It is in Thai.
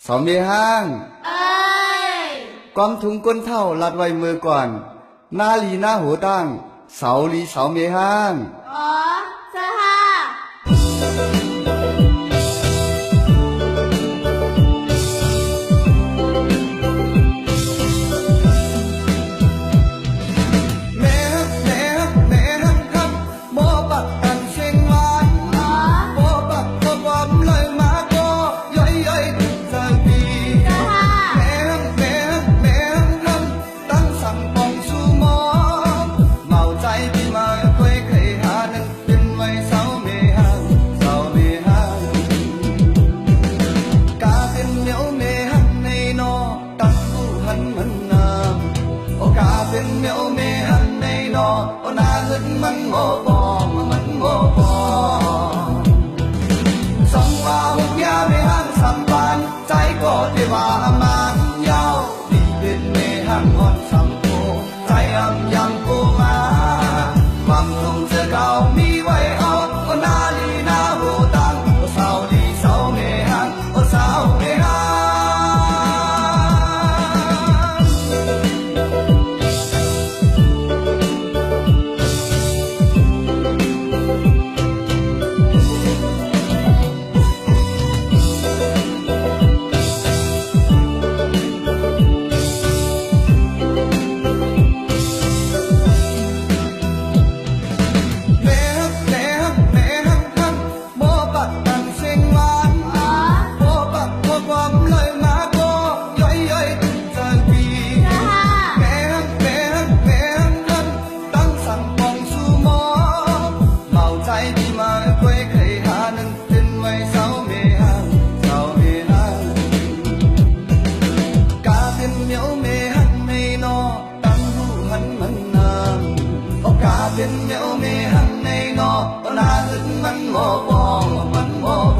สาวเมียห้างเอ้ยกอมถุงก้นเท่าลัดไว้มือก่อนหน้าลีหน้าหัวตั้งเสาลีเสาเมียห้างอ๋อเจ้าค่ะเป็นเมียวเมหันในนอโอนาหึดมันโง่ปอมันโง่ปอสองว่าหุกยาไม่หันสัมพันธ์ใจก็ที่ว่ามันยาวดีเป็นเมหันอ่อนสัมโพใจยังโกมาความทรงเจอเก่ามีไว้เอาโอนาลีนาหูตังโอสาวลีสาวเมหันโอสาวเมหันเป็นเมียวเมหันในนอนาหึดมันโง่ปองมันโง่